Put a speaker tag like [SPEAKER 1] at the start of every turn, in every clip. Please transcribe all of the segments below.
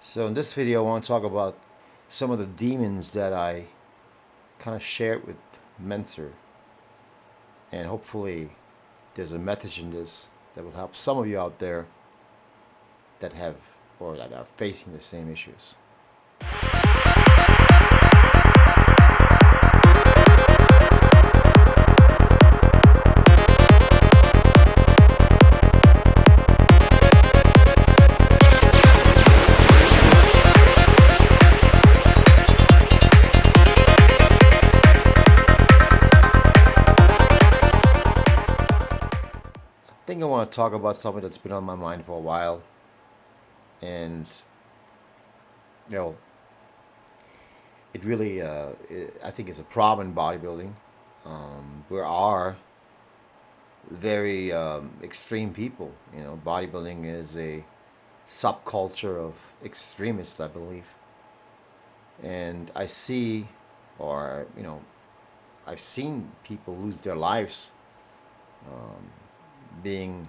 [SPEAKER 1] So in this video, I want to talk about some of the demons that I kind of shared with Mentor, and hopefully there's a message in this that will help some of you out there that have or that are facing the same issues. I think I want to talk about something that's been on my mind for a while, and you know, it really, I think it's a problem in bodybuilding. There are very extreme people. Bodybuilding is a subculture of extremists, I believe, and I see, or I've seen people lose their lives being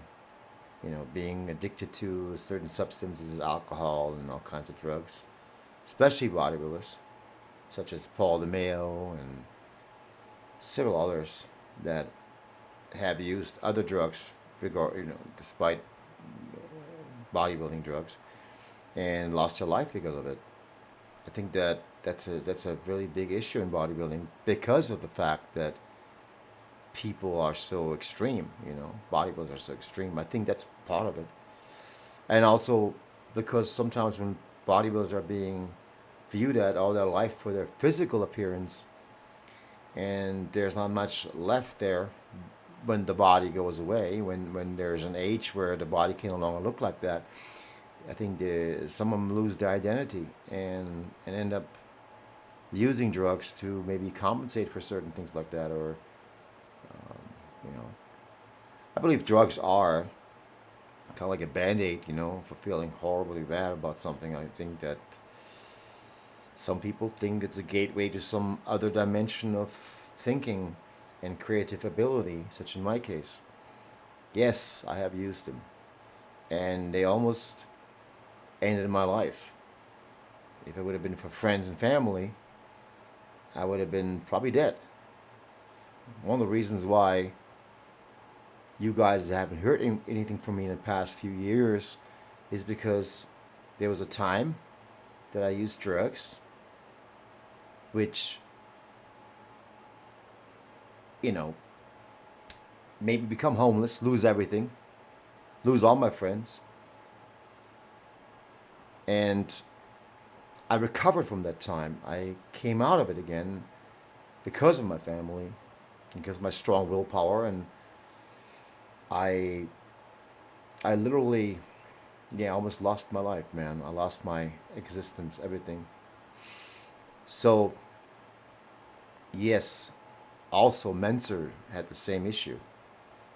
[SPEAKER 1] being addicted to certain substances, alcohol, and all kinds of drugs, especially bodybuilders, such as Paul DeMeo and several others that have used other drugs, despite bodybuilding drugs, and lost their life because of it. I think that's a really big issue in bodybuilding because of the fact that people are so extreme. Bodybuilders are so extreme. I think that's part of it, and also because sometimes when bodybuilders are being viewed at all their life for their physical appearance, and there's not much left there when the body goes away, when there's an age where the body can no longer look like that. I think some of them lose their identity and end up using drugs to maybe compensate for certain things like that, or you know, I believe drugs are kind of like a band-aid, for feeling horribly bad about something. I think that some people think it's a gateway to some other dimension of thinking and creative ability, such in my case. Yes, I have used them, and they almost ended my life. If it would have been for friends and family, I would have been probably dead. One of the reasons why you guys haven't heard anything from me in the past few years is because there was a time that I used drugs, which, maybe become homeless, lose everything, lose all my friends. And I recovered from that time. I came out of it again because of my family, because of my strong willpower, and I I literally, yeah, almost lost my life, man. I lost my existence, everything. So, yes, also Menser had the same issue.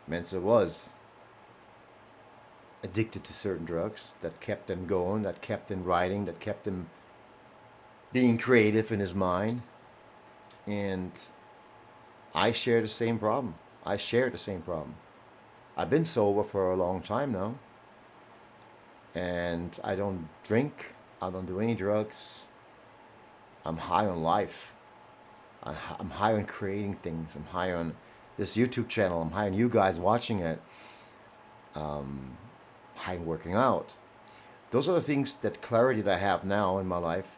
[SPEAKER 1] Mensa was addicted to certain drugs that kept him going, that kept him writing, that kept him being creative in his mind. And I share the same problem. I share the same problem. I've been sober for a long time now, and I don't drink, I don't do any drugs. I'm high on life. I'm high on creating things. I'm high on this YouTube channel. I'm high on you guys watching it. High on working out. Those are the things, that clarity that I have now in my life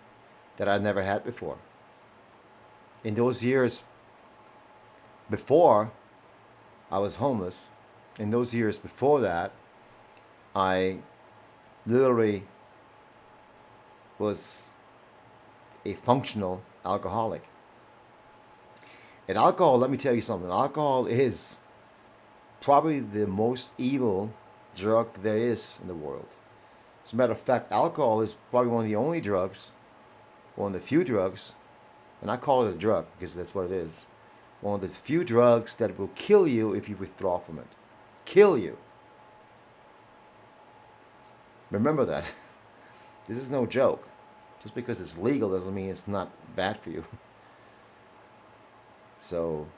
[SPEAKER 1] that I never had before. In those years before I was homeless, in those years before that, I literally was a functional alcoholic. And alcohol, let me tell you something, alcohol is probably the most evil drug there is in the world. As a matter of fact, alcohol is probably one of the only drugs, one of the few drugs, and I call it a drug because that's what it is. One of the few drugs that will kill you if you withdraw from it. Kill you. Remember that. This is no joke. Just because it's legal doesn't mean it's not bad for you. So,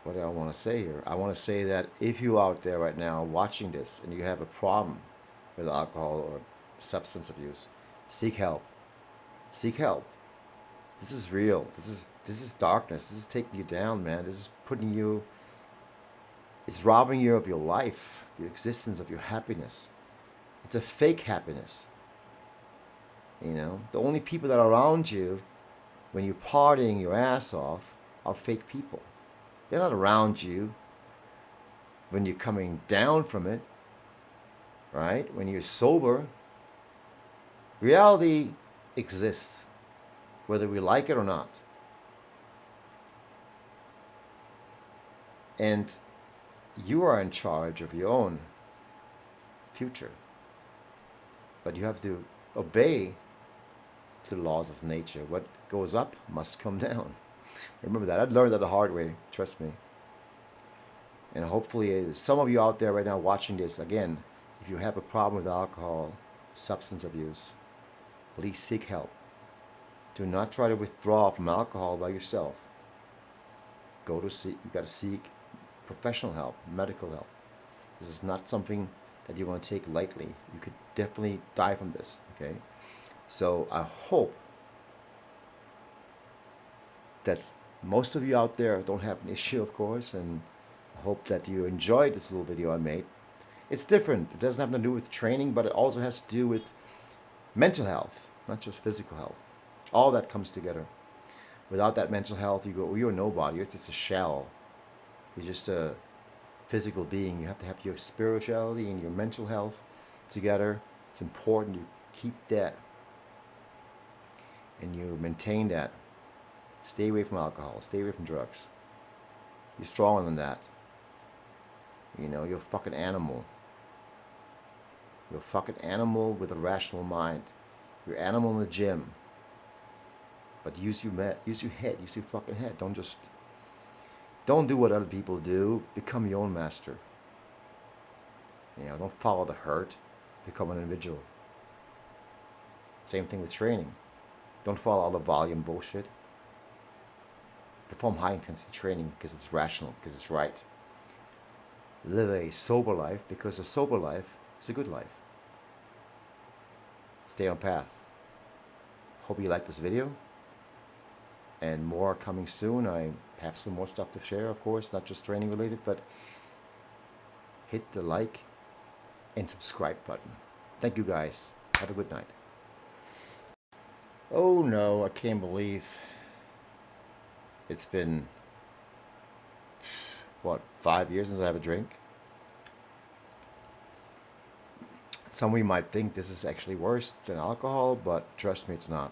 [SPEAKER 1] what do I want to say here? I want to say that if you out there right now watching this and you have a problem with alcohol or substance abuse. Seek help. Seek help. This is real. This is darkness. This is taking you down, man. This is putting you. It's robbing you of your life, your existence, of your happiness. It's a fake happiness. You know, the only people that are around you when you're partying your ass off are fake people. They're not around you when you're coming down from it, right? When you're sober. Reality exists, whether we like it or not. And you are in charge of your own future. But you have to obey the laws of nature. What goes up must come down. Remember that. I'd learned that the hard way, trust me. And hopefully some of you out there right now watching this, again, if you have a problem with alcohol, substance abuse, please seek help. Do not try to withdraw from alcohol by yourself. You got to seek professional help, medical help. This is not something that you want to take lightly. You could definitely die from this, okay? So I hope that most of you out there don't have an issue, of course, and I hope that you enjoyed this little video I made. It's different. It doesn't have to do with training, but it also has to do with mental health, not just physical health. All that comes together. Without that mental health, you're nobody. You're just a shell. You're just a physical being. You have to have your spirituality and your mental health together. It's important you keep that and you maintain that. Stay away from alcohol. Stay away from drugs. You're stronger than that. You know, you're a fucking animal. You're a fucking animal with a rational mind. You're an animal in the gym. But use your head. Use your fucking head. Don't do what other people do. Become your own master. You know, don't follow the herd. Become an individual. Same thing with training. Don't follow all the volume bullshit. Perform high intensity training because it's rational, because it's right. Live a sober life because a sober life is a good life. Stay on path. Hope you liked this video. And more coming soon. I have some more stuff to share, of course, not just training related, but hit the like and subscribe button. Thank you guys. Have a good night. Oh no, I can't believe it's been, what, 5 years since I have a drink? Some of you might think this is actually worse than alcohol, but trust me, it's not.